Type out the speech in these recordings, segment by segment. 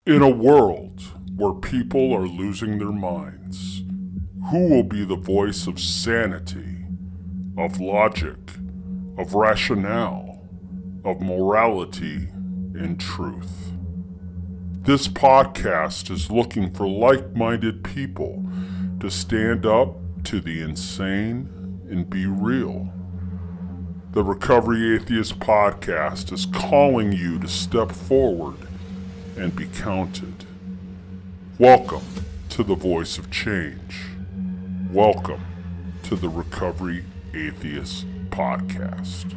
In a world where people are losing their minds, who will be the voice of sanity, of logic, of rationale, of morality and truth? This podcast is looking for like-minded people to stand up to the insane and be real. The Recovery Atheist podcast is calling you to step forward and be counted. Welcome to the Voice of Change. Welcome to the Recovery Atheist podcast.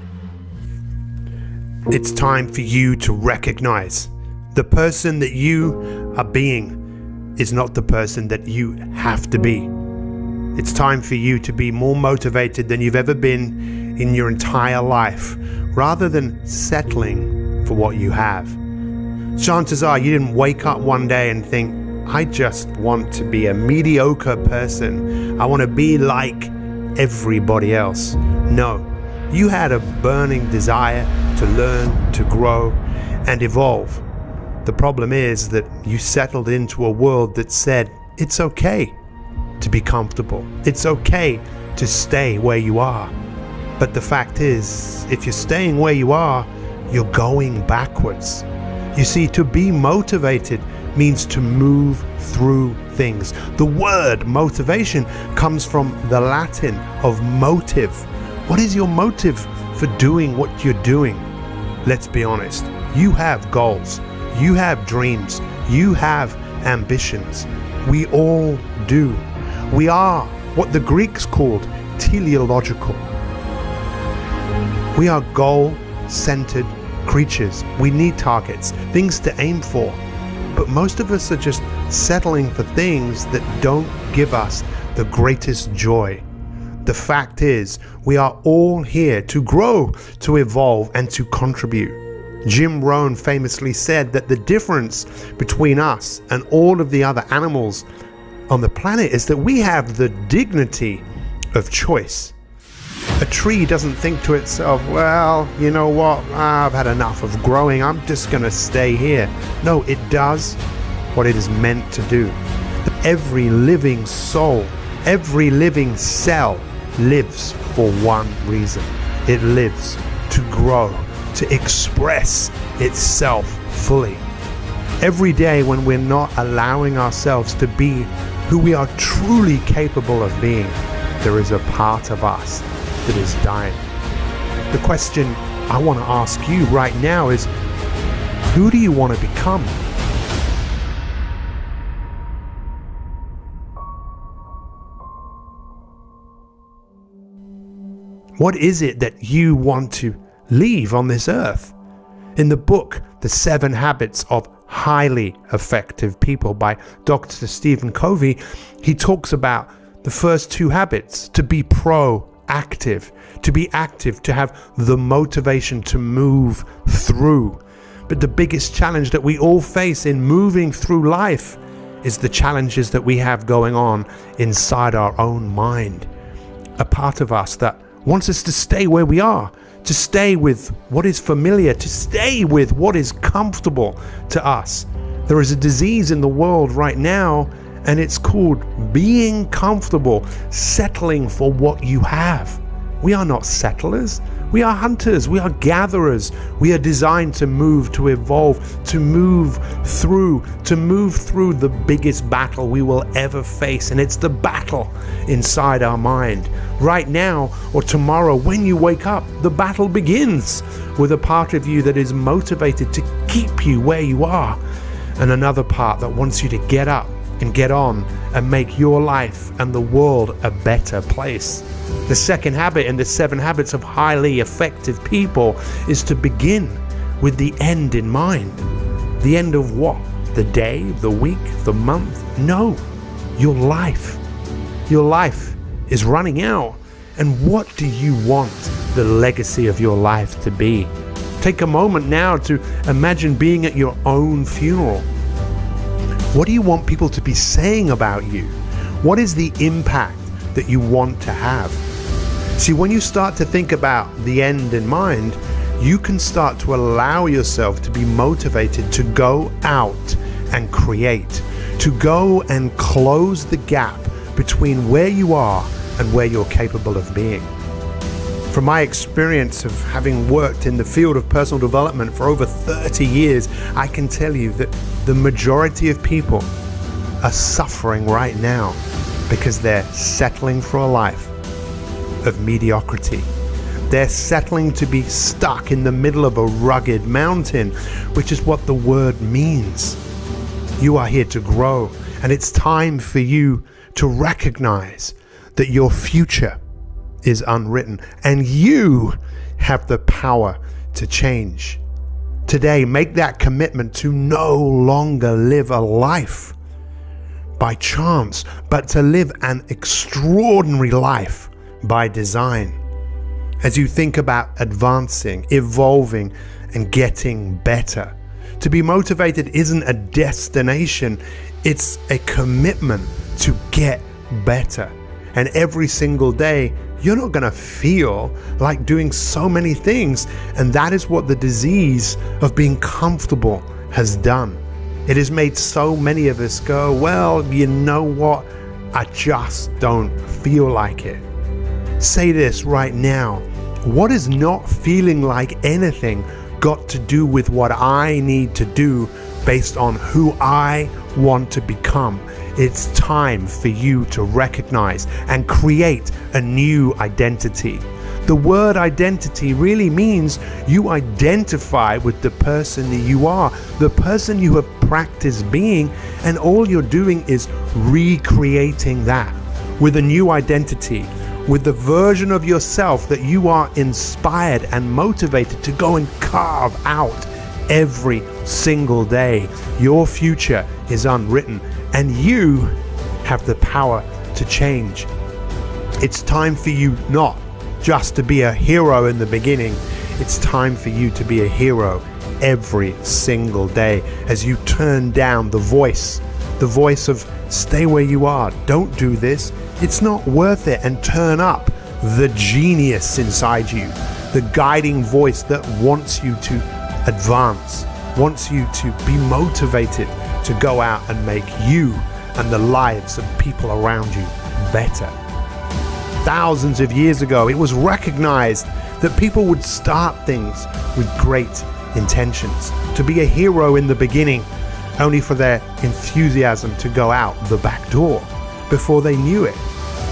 It's time for you to recognize the person that you are being is not the person that you have to be. It's time for you to be more motivated than you've ever been in your entire life, rather than settling for what you have. Chances are you didn't wake up one day and think, I just want to be a mediocre person. I want to be like everybody else. No, you had a burning desire to learn, to grow, and evolve. The problem is that you settled into a world that said it's okay to be comfortable. It's okay to stay where you are. But the fact is, if you're staying where you are, you're going backwards. You see, to be motivated means to move through things. The word motivation comes from the Latin of motive. What is your motive for doing what you're doing? Let's be honest. You have goals. You have dreams. You have ambitions. We all do. We are what the Greeks called teleological. We are goal-centered creatures. We need targets, things to aim for. But most of us are just settling for things that don't give us the greatest joy. The fact is, we are all here to grow, to evolve, and to contribute. Jim Rohn famously said that the difference between us and all of the other animals on the planet is that we have the dignity of choice. A tree doesn't think to itself, well, you know what, I've had enough of growing, I'm just going to stay here. No, it does what it is meant to do. Every living soul, every living cell lives for one reason. It lives to grow, to express itself fully. Every day when we're not allowing ourselves to be who we are truly capable of being, there is a part of us that is dying. The question I want to ask you right now is, who do you want to become? What is it that you want to leave on this earth? In the book, The 7 Habits of Highly Effective People by Dr. Stephen Covey, he talks about the first 2 habits: to be proactive, to have the motivation to move through. But the biggest challenge that we all face in moving through life is the challenges that we have going on inside our own mind. A part of us that wants us to stay where we are, to stay with what is familiar, to stay with what is comfortable to us. There is a disease in the world right now, and it's called being comfortable, settling for what you have. We are not settlers. We are hunters. We are gatherers. We are designed to move, to evolve, to move through the biggest battle we will ever face. And it's the battle inside our mind. Right now or tomorrow, when you wake up, the battle begins with a part of you that is motivated to keep you where you are, and another part that wants you to get up and get on and make your life and the world a better place. The second habit in the 7 habits of highly effective people is to begin with the end in mind. The end of what? The day, the week, the month? No, your life. Your life is running out. And what do you want the legacy of your life to be? Take a moment now to imagine being at your own funeral. What do you want people to be saying about you? What is the impact that you want to have? See, when you start to think about the end in mind, you can start to allow yourself to be motivated to go out and create, to go and close the gap between where you are and where you're capable of being. From my experience of having worked in the field of personal development for over 30 years, I can tell you that the majority of people are suffering right now because they're settling for a life of mediocrity. They're settling to be stuck in the middle of a rugged mountain, which is what the word means. You are here to grow, and it's time for you to recognize that your future is unwritten and you have the power to change. Today, make that commitment to no longer live a life by chance, but to live an extraordinary life by design. As you think about advancing, evolving, and getting better, to be motivated isn't a destination, it's a commitment to get better. And every single day, you're not going to feel like doing so many things. And that is what the disease of being comfortable has done. It has made so many of us go, well, you know what? I just don't feel like it. Say this right now. What is not feeling like anything got to do with what I need to do based on who I want to become? It's time for you to recognize and create a new identity. The word identity really means you identify with the person that you are, the person you have practiced being, and all you're doing is recreating that with a new identity, with the version of yourself that you are inspired and motivated to go and carve out every single day. Your future is unwritten, and you have the power to change. It's time for you not just to be a hero in the beginning. It's time for you to be a hero every single day as you turn down the voice of stay where you are, don't do this, it's not worth it, and turn up the genius inside you, the guiding voice that wants you to advance, wants you to be motivated to go out and make you and the lives of people around you better. Thousands of years ago, it was recognized that people would start things with great intentions, to be a hero in the beginning, only for their enthusiasm to go out the back door before they knew it.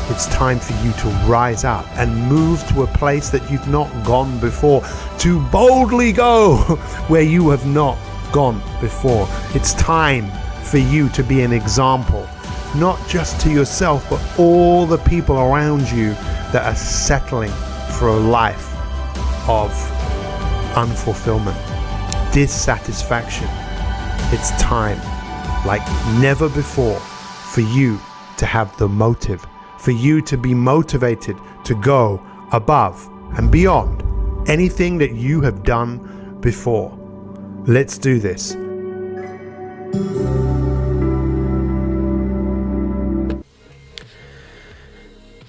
It's time for you to rise up and move to a place that you've not gone before, to boldly go where you have not gone before. It's time for you to be an example, not just to yourself, but all the people around you that are settling for a life of unfulfillment, dissatisfaction. It's time, like never before, for you to have the motive, for you to be motivated to go above and beyond anything that you have done before. Let's do this.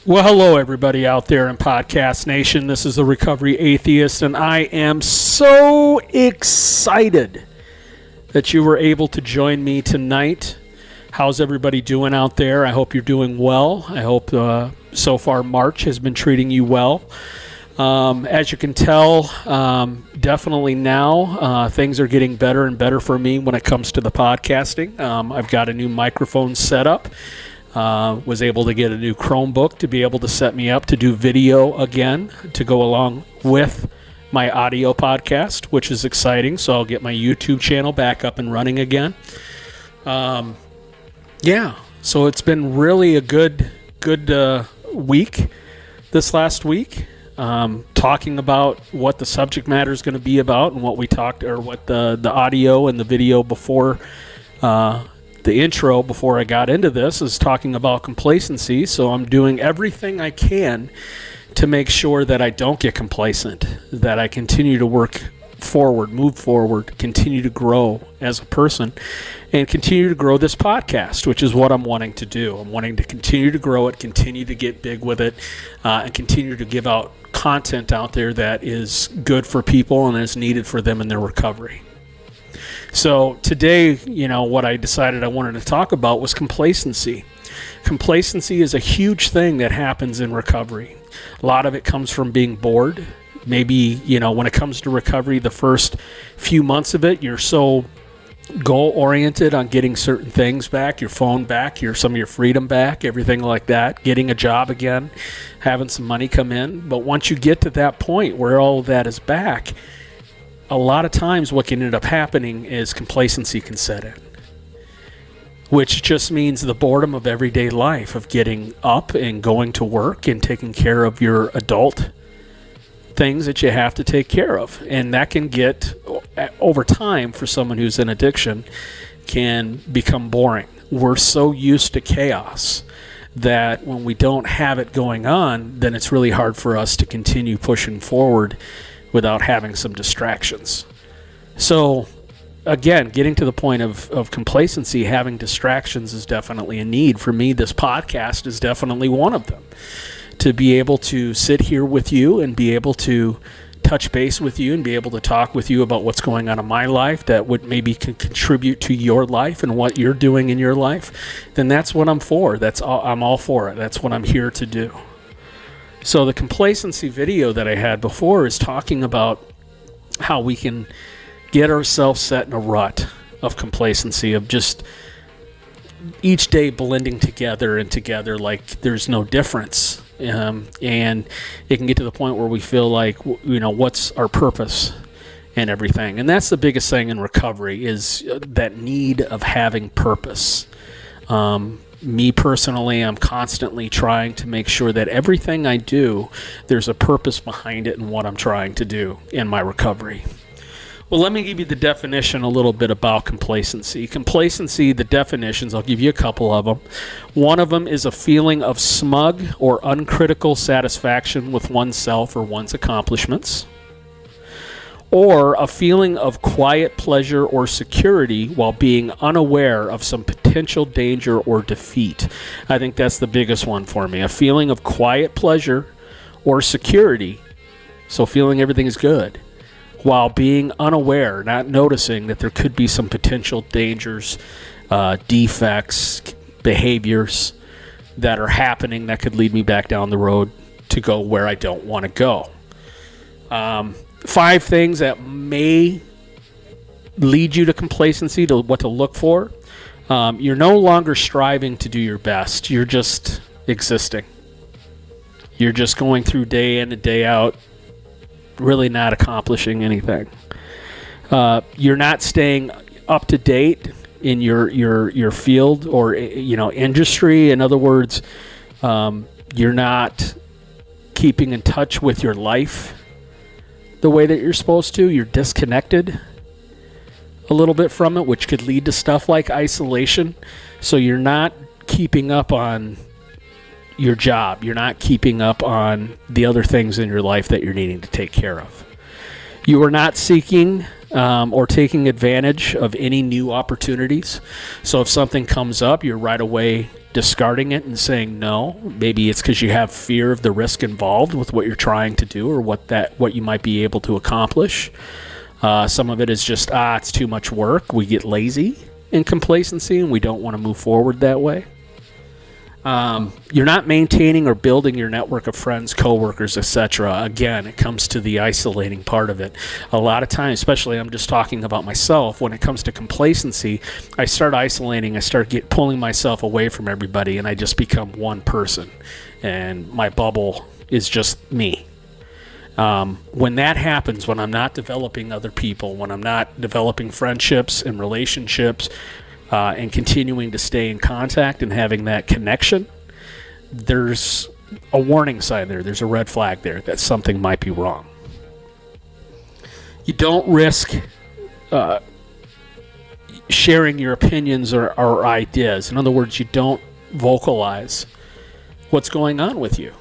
Well, hello everybody out there in Podcast Nation. This is the Recovery Atheist, and I am so excited that you were able to join me tonight. How's everybody doing out there? I hope you're doing well. I hope so far March has been treating you well. As you can tell, definitely now things are getting better and better for me when it comes to the podcasting. I've got a new microphone set up. Was able to get a new Chromebook to be able to set me up to do video again to go along with my audio podcast, which is exciting. So I'll get my YouTube channel back up and running again. So it's been really a good week this last week. Talking about what the subject matter is going to be about and what we talked, or what the audio and the video before the intro before I got into this is talking about complacency. So I'm doing everything I can to make sure that I don't get complacent, that I continue to work forward, move forward, continue to grow as a person, and continue to grow this podcast, which is what I'm wanting to do. I'm wanting to continue to grow it, continue to get big with it, and continue to give out content out there that is good for people and is needed for them in their recovery. So today, what I decided I wanted to talk about was complacency. Complacency is a huge thing that happens in recovery. A lot of it comes from being bored. Maybe, when it comes to recovery, the first few months of it, you're so goal-oriented on getting certain things back, your phone back, some of your freedom back, everything like that, getting a job again, having some money come in. But once you get to that point where all of that is back, a lot of times what can end up happening is complacency can set in, which just means the boredom of everyday life, of getting up and going to work and taking care of your adult things that you have to take care of. And that can get, over time, for someone who's in addiction, can become boring. We're so used to chaos that when we don't have it going on, then it's really hard for us to continue pushing forward without having some distractions. So again, getting to the point of complacency, having distractions is definitely a need. For me, this podcast is definitely one of them. To be able to sit here with you and be able to touch base with you and be able to talk with you about what's going on in my life that would maybe contribute to your life and what you're doing in your life, then that's what I'm for. I'm all for it. That's what I'm here to do. So the complacency video that I had before is talking about how we can get ourselves set in a rut of complacency, of just each day blending together like there's no difference. And it can get to the point where we feel like, what's our purpose and everything. And that's the biggest thing in recovery, is that need of having purpose. Me personally, I'm constantly trying to make sure that everything I do, there's a purpose behind it and what I'm trying to do in my recovery. Well, let me give you the definition a little bit about complacency. Complacency, the definitions, I'll give you a couple of them. One of them is a feeling of smug or uncritical satisfaction with oneself or one's accomplishments, or a feeling of quiet pleasure or security while being unaware of some potential danger or defeat. I think that's the biggest one for me. A feeling of quiet pleasure or security, so feeling everything is good, while being unaware, not noticing that there could be some potential dangers, defects, behaviors that are happening that could lead me back down the road to go where I don't want to go. 5 things that may lead you to complacency, to what to look for. You're no longer striving to do your best. You're just existing. You're just going through day in and day out, really not accomplishing anything. You're not staying up to date in your field or industry. In other words, you're not keeping in touch with your life the way that you're supposed to. You're disconnected a little bit from it, which could lead to stuff like isolation. So you're not keeping up on your job. You're not keeping up on the other things in your life that you're needing to take care of. You are not seeking or taking advantage of any new opportunities. So if something comes up, you're right away discarding it and saying no. Maybe it's because you have fear of the risk involved with what you're trying to do or what you might be able to accomplish. Some of it is just, it's too much work. We get lazy in complacency and we don't want to move forward that way. You're not maintaining or building your network of friends, coworkers, etc. Again, it comes to the isolating part of it. A lot of times, especially I'm just talking about myself, when it comes to complacency, I start isolating, I start pulling myself away from everybody, and I just become one person. And my bubble is just me. When that happens, when I'm not developing other people, when I'm not developing friendships and relationships, and continuing to stay in contact and having that connection, there's a warning sign there. There's a red flag there that something might be wrong. You don't risk sharing your opinions or ideas. In other words, you don't vocalize what's going on with you,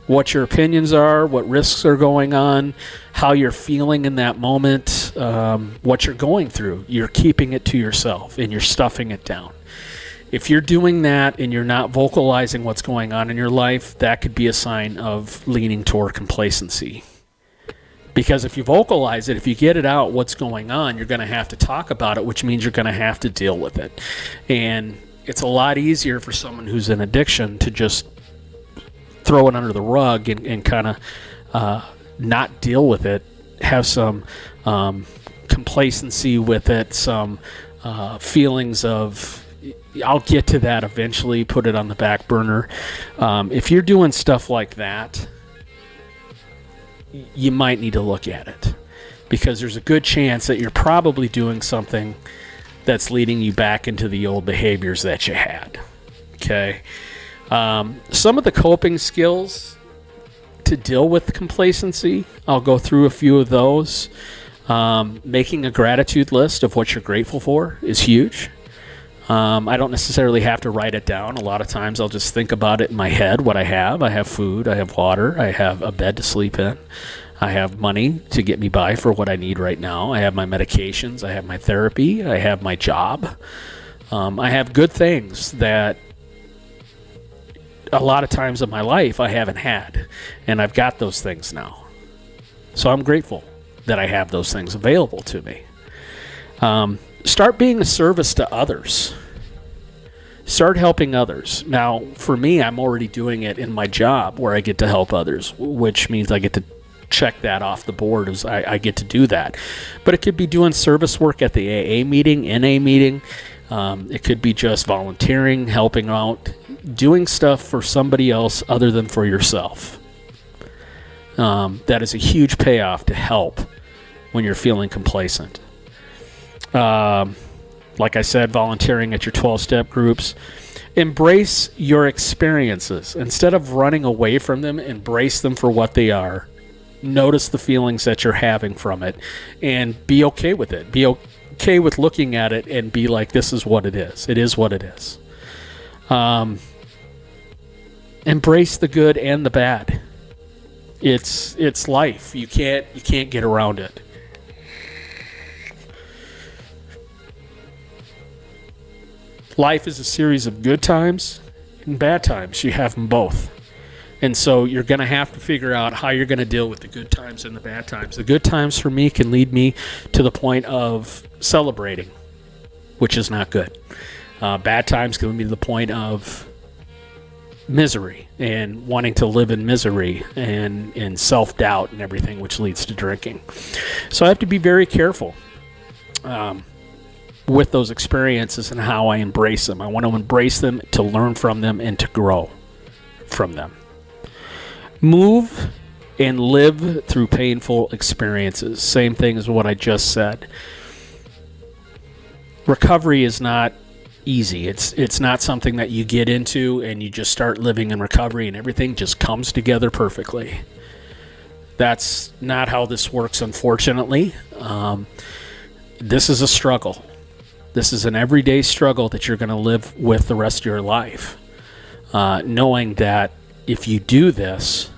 what your opinions are, what risks are going on, how you're feeling in that moment, what you're going through. You're keeping it to yourself and you're stuffing it down. If you're doing that and you're not vocalizing what's going on in your life, that could be a sign of leaning toward complacency. Because if you vocalize it, if you get it out, what's going on, you're going to have to talk about it, which means you're going to have to deal with it. And it's a lot easier for someone who's in addiction to just throw it under the rug and kind of not deal with it, have some complacency with it, some feelings of, I'll get to that eventually, put it on the back burner. If you're doing stuff like that, you might need to look at it, because there's a good chance that you're probably doing something that's leading you back into the old behaviors that you had. Okay. Some of the coping skills to deal with complacency, I'll go through a few of those. Making a gratitude list of what you're grateful for is huge. I don't necessarily have to write it down. A lot of times I'll just think about it in my head, what I have. I have food, I have water, I have a bed to sleep in, I have money to get me by for what I need right now, I have my medications, I have my therapy, I have my job. I have good things that a lot of times in my life I haven't had, and I've got those things now. So I'm grateful that I have those things available to me. Start being a service to others. Start helping others. Now, for me, I'm already doing it in my job where I get to help others, which means I get to check that off the board as I get to do that. But it could be doing service work at the AA meeting, NA meeting. It could be just volunteering, helping out, doing stuff for somebody else other than for yourself. That is a huge payoff to help when you're feeling complacent. Like I said, volunteering at your 12-step groups. Embrace your experiences. Instead of running away from them, embrace them for what they are. Notice the feelings that you're having from it and be okay with it. Be okay with looking at it and be like, this is what it is. It is what it is. Embrace the good and the bad. It's life. You can't get around it. Life is a series of good times and bad times. You have them both. And so you're going to have to figure out how you're going to deal with the good times and the bad times. The good times for me can lead me to the point of celebrating, which is not good. Bad times can lead me to the point of misery and wanting to live in misery and self-doubt and everything, which leads to drinking. So I have to be very careful with those experiences and how I embrace them. I want to embrace them to learn from them and to grow from them. Move and live through painful experiences. Same thing as what I just said. Recovery is not easy. It's not something that you get into and you just start living in recovery and everything just comes together perfectly. That's not how this works, unfortunately. This is a struggle. This is an everyday struggle that you're going to live with the rest of your life. Knowing that if you do this,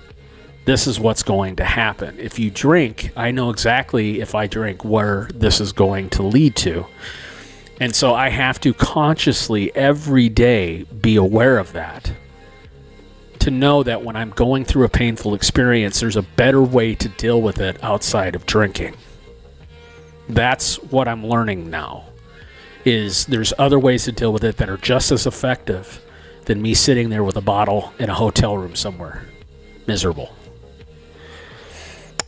this is what's going to happen. If you drink, I know exactly if I drink where this is going to lead to. And so I have to consciously every day be aware of that. To know that when I'm going through a painful experience, there's a better way to deal with it outside of drinking. That's what I'm learning now. Is there's other ways to deal with it that are just as effective than me sitting there with a bottle in a hotel room somewhere, miserable.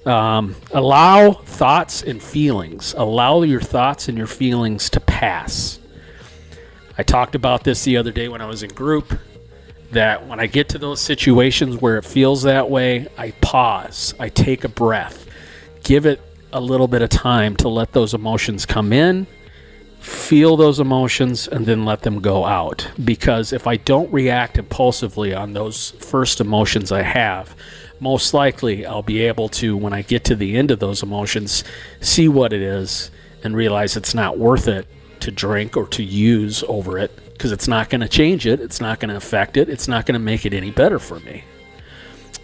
Allow thoughts and feelings. Allow your thoughts and your feelings to pass. I talked about this the other day when I was in group, that when I get to those situations where it feels that way, I pause. I take a breath. Give it a little bit of time to let those emotions come in, feel those emotions, and then let them go out. Because if I don't react impulsively on those first emotions I have, most likely I'll be able to, when I get to the end of those emotions, see what it is and realize it's not worth it to drink or to use over it, because it's not going to change it, it's not going to affect it, it's not going to make it any better for me.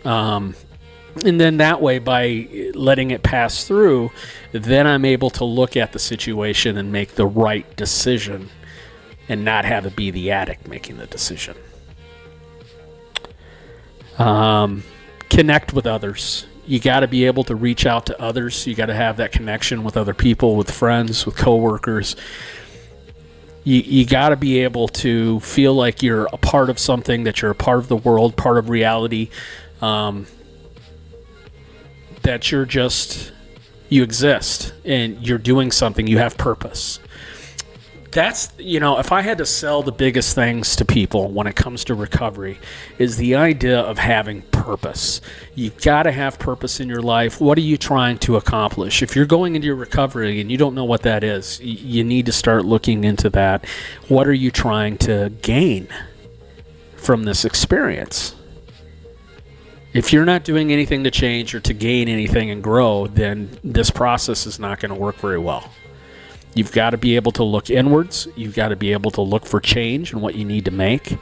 And then that way, by letting it pass through, then I'm able to look at the situation and make the right decision and not have it be the addict making the decision. Connect with others. You got to be able to reach out to others. You got to have that connection with other people, with friends, with coworkers. You got to be able to feel like you're a part of something, that you're a part of the world, part of reality, that you exist and you're doing something, you have purpose. That's, if I had to sell the biggest things to people when it comes to recovery, is the idea of having purpose. You've got to have purpose in your life. What are you trying to accomplish? If you're going into your recovery and you don't know what that is, you need to start looking into that. What are you trying to gain from this experience? If you're not doing anything to change or to gain anything and grow, then this process is not going to work very well. You've got to be able to look inwards. You've got to be able to look for change and what you need to make.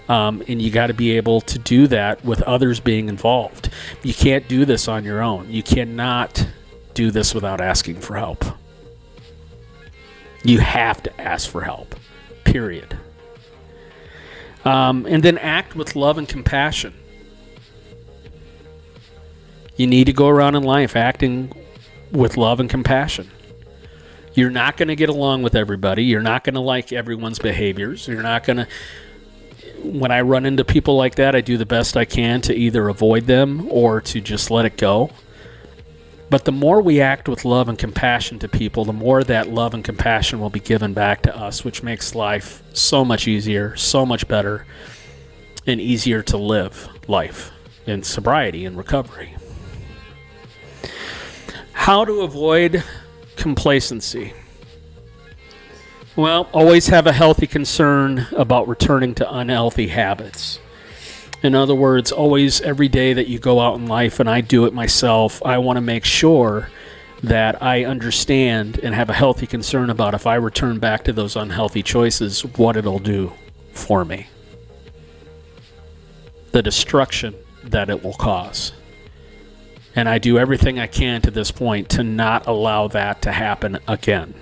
And you got to be able to do that with others being involved. You can't do this on your own. You cannot do this without asking for help. You have to ask for help, period. And then act with love and compassion. You need to go around in life acting with love and compassion. You're not going to get along with everybody. You're not going to like everyone's behaviors. You're not going to... When I run into people like that, I do the best I can to either avoid them or to just let it go. But the more we act with love and compassion to people, the more that love and compassion will be given back to us, which makes life so much easier, so much better, and easier to live life in sobriety and recovery. How to avoid complacency? Well, always have a healthy concern about returning to unhealthy habits. In other words, always, every day that you go out in life, and I do it myself, I want to make sure that I understand and have a healthy concern about, if I return back to those unhealthy choices, what it'll do for me. The destruction that it will cause. And I do everything I can to this point to not allow that to happen again.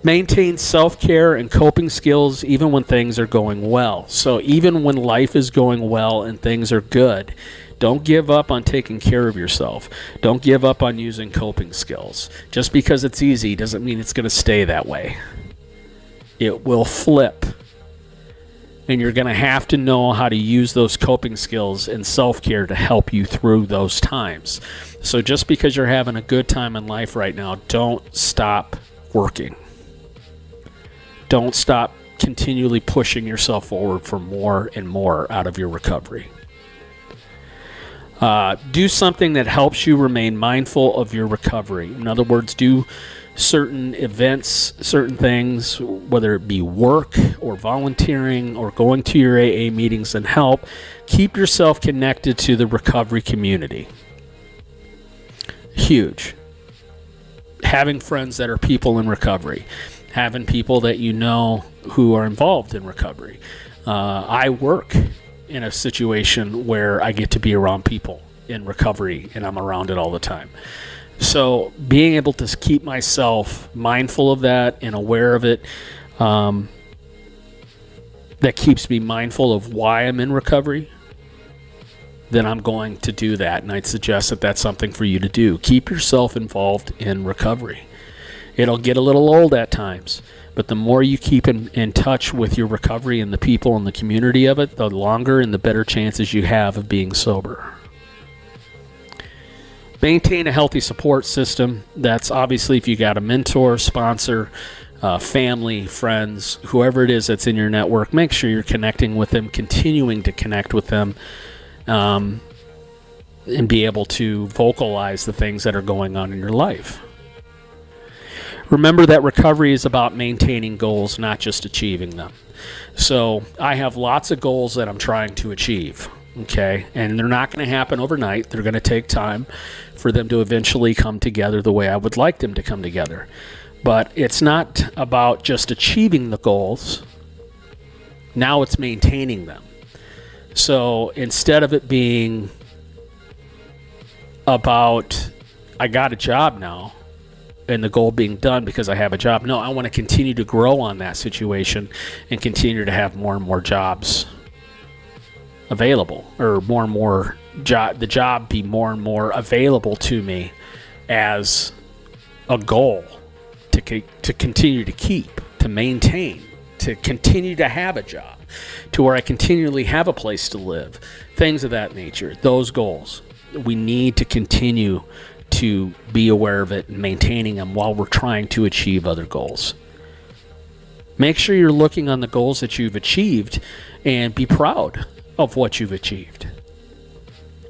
Maintain self-care and coping skills even when things are going well. So even when life is going well and things are good, don't give up on taking care of yourself. Don't give up on using coping skills. Just because it's easy doesn't mean it's going to stay that way. It will flip. And you're going to have to know how to use those coping skills and self-care to help you through those times. So just because you're having a good time in life right now, don't stop working. Don't stop continually pushing yourself forward for more and more out of your recovery. Do something that helps you remain mindful of your recovery. In other words, do certain events, certain things, whether it be work or volunteering or going to your AA meetings and help. Keep yourself connected to the recovery community. Huge. Having friends that are people in recovery. Having people that you know who are involved in recovery. I work in a situation where I get to be around people in recovery, and I'm around it all the time. So being able to keep myself mindful of that and aware of it, that keeps me mindful of why I'm in recovery, then I'm going to do that. And I'd suggest that that's something for you to do. Keep yourself involved in recovery. It'll get a little old at times, but the more you keep in touch with your recovery and the people and the community of it, the longer and the better chances you have of being sober. Maintain a healthy support system. That's obviously if you got a mentor, sponsor, family, friends, whoever it is that's in your network, make sure you're connecting with them, continuing to connect with them, and be able to vocalize the things that are going on in your life. Remember that recovery is about maintaining goals, not just achieving them. So I have lots of goals that I'm trying to achieve. Okay, and they're not going to happen overnight. They're going to take time for them to eventually come together the way I would like them to come together. But it's not about just achieving the goals. Now it's maintaining them. So instead of it being about, I got a job now, and the goal being done because I have a job. No, I want to continue to grow on that situation and continue to have more and more jobs available, or more and more the job be more and more available to me as a goal to continue to keep, to maintain, to continue to have a job, to where I continually have a place to live, things of that nature. Those goals, we need to continue to be aware of it and maintaining them while we're trying to achieve other goals. Make sure you're looking on the goals that you've achieved and be proud of what you've achieved.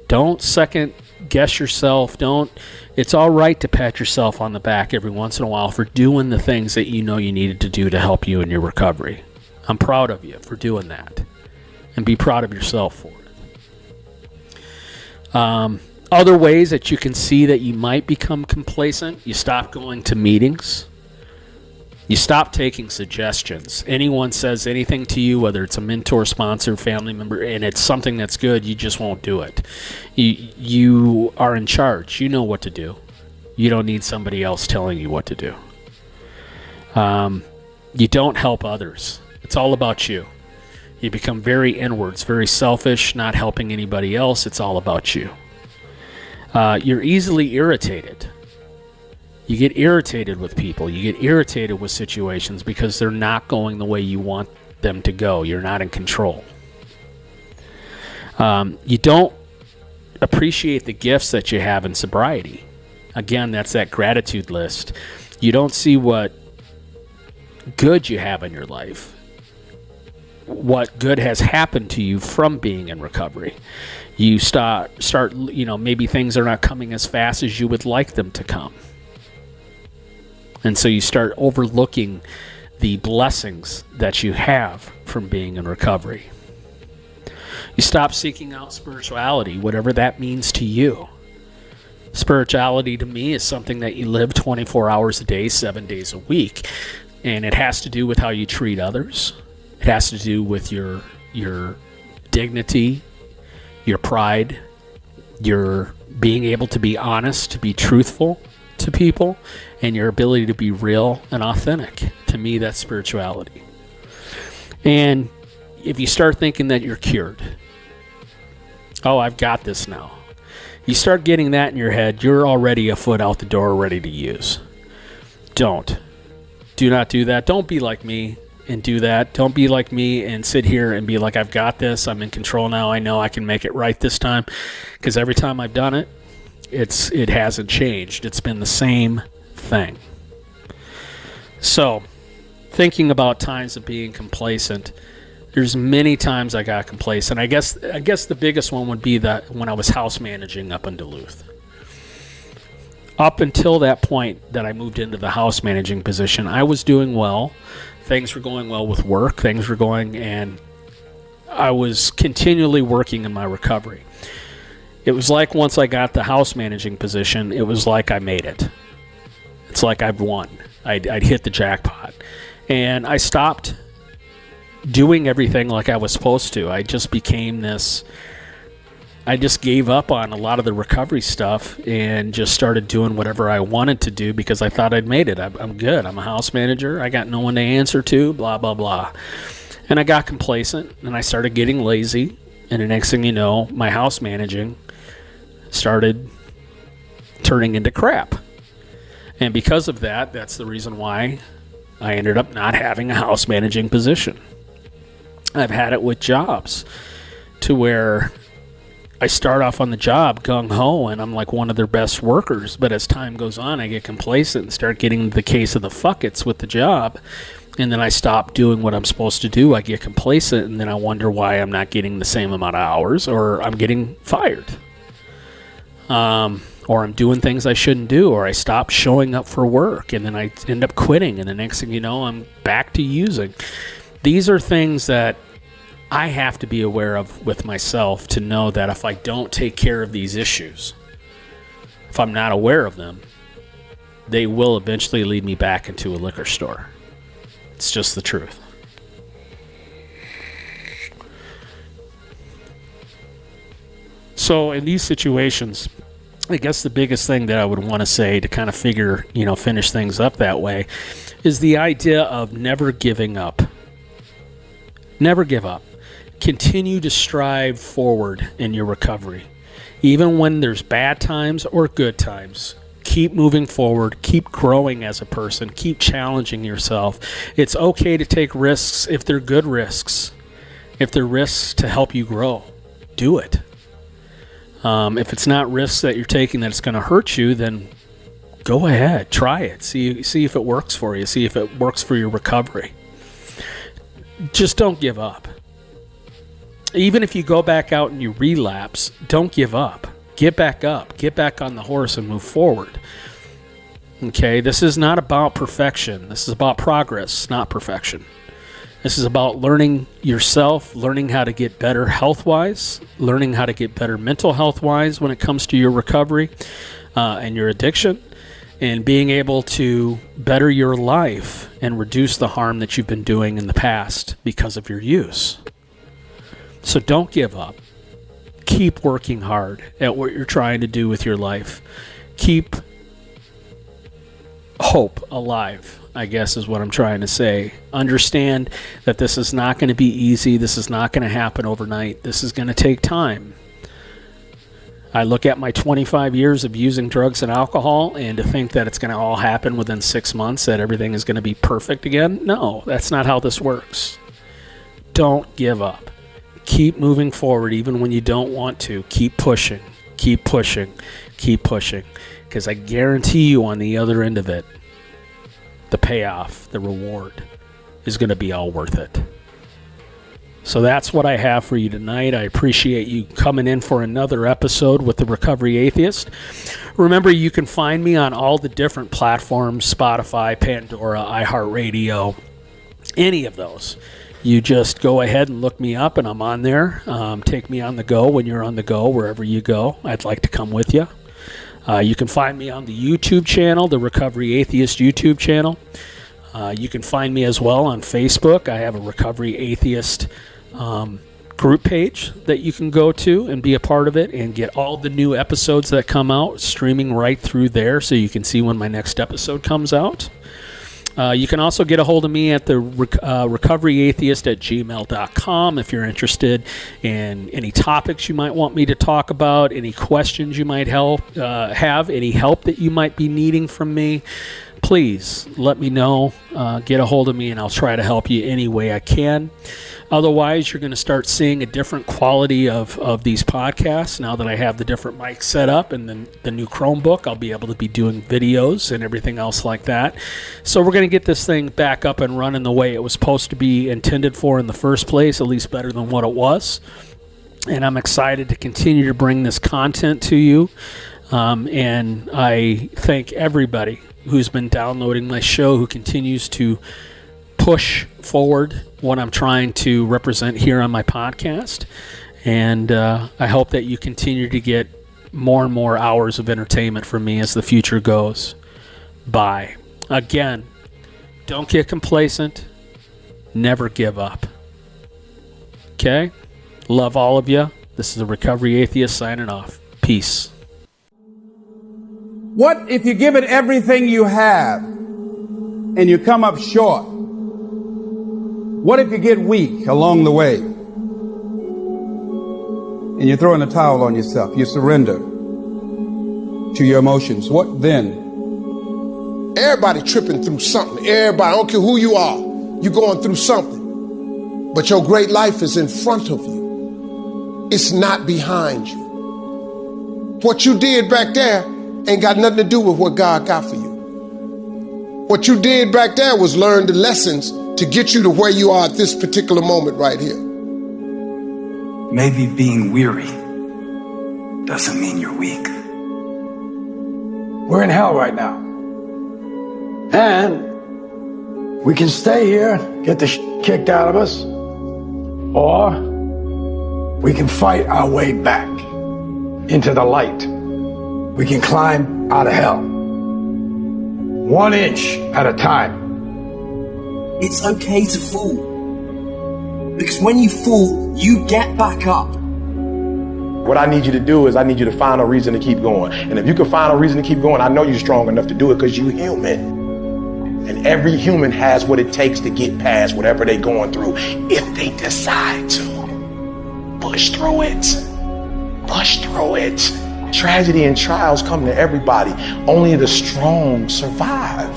Don't second guess yourself. It's all right to pat yourself on the back every once in a while for doing the things that you know you needed to do to help you in your recovery. I'm proud of you for doing that, and be proud of yourself for it. Other ways that you can see that you might become complacent: you stop going to meetings. You stop taking suggestions. Anyone says anything to you, whether it's a mentor, sponsor, family member, and it's something that's good, you just won't do it. You are in charge. You know what to do. You don't need somebody else telling you what to do. You don't help others. It's all about you. You become very inwards, very selfish, not helping anybody else. It's all about you. You're easily irritated. You get irritated with people. You get irritated with situations because they're not going the way you want them to go. You're not in control. You don't appreciate the gifts that you have in sobriety. Again, that's that gratitude list. You don't see what good you have in your life, what good has happened to you from being in recovery. You start, maybe things are not coming as fast as you would like them to come. And so you start overlooking the blessings that you have from being in recovery. You stop seeking out spirituality, whatever that means to you. Spirituality to me is something that you live 24 hours a day, 7 days a week. And it has to do with how you treat others. It has to do with your dignity, your pride, your being able to be honest, to be truthful to people, and your ability to be real and authentic. To me, that's spirituality. And if you start thinking that you're cured, oh, I've got this now. You start getting that in your head, you're already a foot out the door ready to use. Do not do that. Don't be like me and do that. Don't be like me and sit here and be like, I've got this. I'm in control now. I know I can make it right this time. Because every time I've done it, it hasn't changed. It's been the same thing. So, thinking about times of being complacent, there's many times I got complacent. I guess the biggest one would be that when I was house managing up in Duluth. Up until that point that I moved into the house managing position, I was doing well. Things were going well with work. And I was continually working in my recovery. It was like once I got the house managing position, it was like I made it. It's like I've won. I'd hit the jackpot. And I stopped doing everything like I was supposed to. I just became this... I just gave up on a lot of the recovery stuff and just started doing whatever I wanted to do because I thought I'd made it. I'm good. I'm a house manager. I got no one to answer to, blah, blah, blah. And I got complacent, and I started getting lazy. And the next thing you know, my house managing started turning into crap. And because of that, that's the reason why I ended up not having a house managing position. I've had it with jobs to where I start off on the job gung-ho and I'm like one of their best workers, but as time goes on I get complacent and start getting the case of the fuck-its with the job, and then I stop doing what I'm supposed to do. I get complacent, and then I wonder why I'm not getting the same amount of hours, or I'm getting fired, or I'm doing things I shouldn't do, or I stop showing up for work and then I end up quitting, and the next thing you know I'm back to using. These are things that I have to be aware of with myself to know that if I don't take care of these issues, if I'm not aware of them, they will eventually lead me back into a liquor store. It's just the truth. So in these situations, I guess the biggest thing that I would want to say to kind of finish things up that way is the idea of never giving up. Never give up. Continue to strive forward in your recovery. Even when there's bad times or good times, keep moving forward, keep growing as a person, keep challenging yourself. It's okay to take risks if they're good risks. If they're risks to help you grow, do it. If it's not risks that you're taking that's going to hurt you, then go ahead, try it. See if it works for you. See if it works for your recovery. Just don't give up. Even if you go back out and you relapse, don't give up. Get back up. Get back on the horse and move forward. Okay, this is not about perfection. This is about progress, not perfection. This is about learning yourself, learning how to get better health-wise, learning how to get better mental health-wise when it comes to your recovery and your addiction, and being able to better your life and reduce the harm that you've been doing in the past because of your use. So don't give up. Keep working hard at what you're trying to do with your life. Keep hope alive, I guess is what I'm trying to say. Understand that this is not going to be easy. This is not going to happen overnight. This is going to take time. I look at my 25 years of using drugs and alcohol, and to think that it's going to all happen within 6 months, that everything is going to be perfect again. No, that's not how this works. Don't give up. Keep moving forward even when you don't want to. Keep pushing. Keep pushing. Keep pushing. Because I guarantee you on the other end of it, the payoff, the reward is going to be all worth it. So that's what I have for you tonight. I appreciate you coming in for another episode with the Recovery Atheist. Remember, you can find me on all the different platforms, Spotify, Pandora, iHeartRadio, any of those. You just go ahead and look me up, and I'm on there. Take me on the go when you're on the go, wherever you go. I'd like to come with you. You can find me on the YouTube channel, the Recovery Atheist YouTube channel. You can find me as well on Facebook. I have a Recovery Atheist group page that you can go to and be a part of it and get all the new episodes that come out streaming right through there, so you can see when my next episode comes out. You can also get a hold of me at the recoveryatheist@gmail.com if you're interested in any topics you might want me to talk about, any questions you might have, any help that you might be needing from me. Please let me know. Get a hold of me, and I'll try to help you any way I can. Otherwise, you're going to start seeing a different quality of these podcasts now that I have the different mics set up, and then the new Chromebook. I'll be able to be doing videos and everything else like that. So we're going to get this thing back up and running the way it was supposed to be intended for in the first place, at least better than what it was. And I'm excited to continue to bring this content to you. And I thank everybody who's been downloading my show, who continues to push forward what I'm trying to represent here on my podcast. And I hope that you continue to get more and more hours of entertainment from me as the future goes by. Again, don't get complacent. Never give up. Okay? Love all of you. This is the Recovery Atheist signing off. Peace. What if you give it everything you have and you come up short? What if you get weak along the way and you throw in the towel on yourself? You surrender to your emotions. What then? Everybody tripping through something. Everybody, I don't care who you are, you're going through something. But your great life is in front of you. It's not behind you. What you did back there ain't got nothing to do with what God got for you. What you did back there was learn the lessons to get you to where you are at this particular moment right here. Maybe being weary doesn't mean you're weak. We're in hell right now. And we can stay here, get the kicked out of us, or we can fight our way back into the light. We can climb out of hell, 1 inch at a time. It's okay to fall. Because when you fall, you get back up. What I need you to do is I need you to find a reason to keep going. And if you can find a reason to keep going, I know you're strong enough to do it because you're human. And every human has what it takes to get past whatever they're going through if they decide to push through it. push through it. Tragedy and trials come to everybody. Only the strong survive.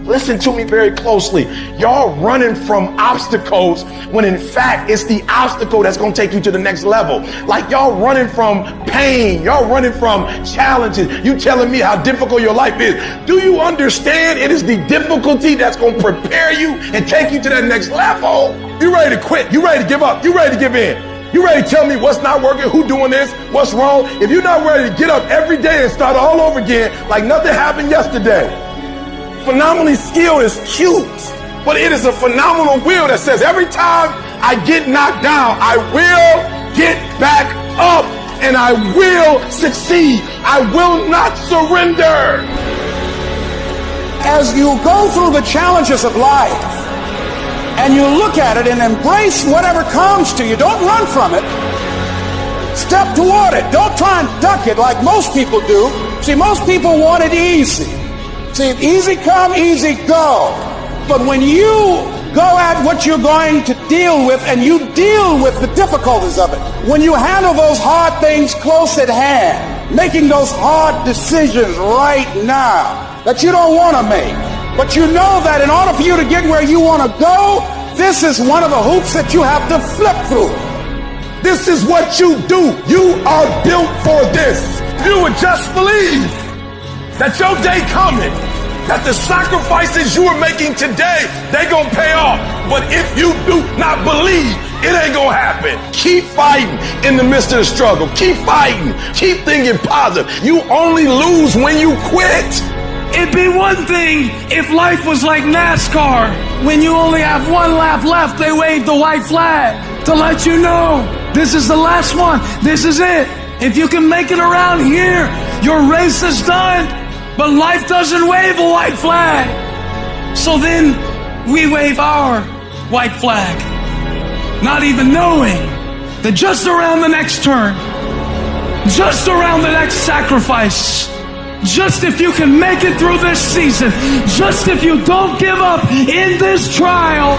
Listen to me very closely. Y'all running from obstacles when in fact it's the obstacle that's going to take you to the next level. Like y'all running from pain. Y'all running from challenges. You telling me how difficult your life is. Do you understand it is the difficulty that's going to prepare you and take you to that next level? You ready to quit? You ready to give up? You ready to give in? You ready to tell me what's not working, who doing this, what's wrong? If you're not ready to get up every day and start all over again like nothing happened yesterday. Phenomenally skilled is cute, but it is a phenomenal will that says every time I get knocked down, I will get back up and I will succeed. I will not surrender. As you go through the challenges of life and you look at it and embrace whatever comes to you, don't run from it. Step toward it. Don't try and duck it like most people do. See, most people want it easy. See, easy come, easy go. But when you go at what you're going to deal with and you deal with the difficulties of it, when you handle those hard things close at hand, making those hard decisions right now that you don't want to make, but you know that in order for you to get where you want to go, this is one of the hoops that you have to flip through. This is what you do. You are built for this. You would just believe that your day coming, that the sacrifices you are making today, they gonna pay off. But if you do not believe, it ain't gonna happen. Keep fighting in the midst of the struggle. Keep fighting. Keep thinking positive. You only lose when you quit. It'd be one thing if life was like NASCAR. When you only have one lap left, they wave the white flag to let you know this is the last one. This is it. If you can make it around here, your race is done. But life doesn't wave a white flag. So then we wave our white flag, not even knowing that just around the next turn, just around the next sacrifice, just if you can make it through this season, just if you don't give up in this trial.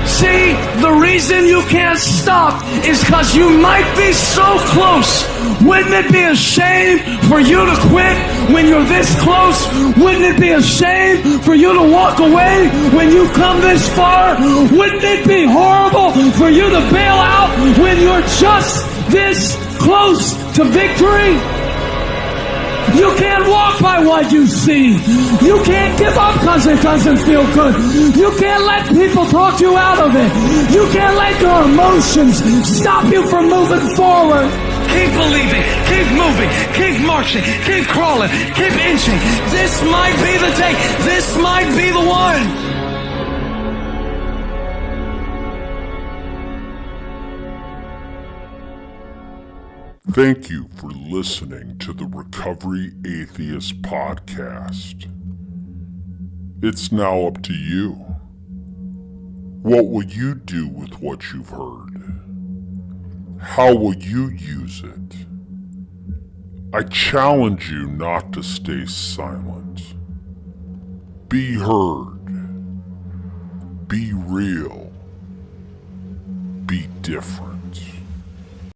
See, the reason you can't stop is because you might be so close. Wouldn't it be a shame for you to quit when you're this close? Wouldn't it be a shame for you to walk away when you've come this far? Wouldn't it be horrible for you to bail out when you're just this close to victory? You can't walk by what you see. You can't give up because it doesn't feel good. You can't let people talk you out of it. You can't let your emotions stop you from moving forward. Keep believing, keep moving, keep marching, keep crawling, keep inching. This might be the day. This might be the one. Thank you for listening to the Recovery Atheist podcast. It's now up to you. What will you do with what you've heard? How will you use it? I challenge you not to stay silent. Be heard. Be real. Be different.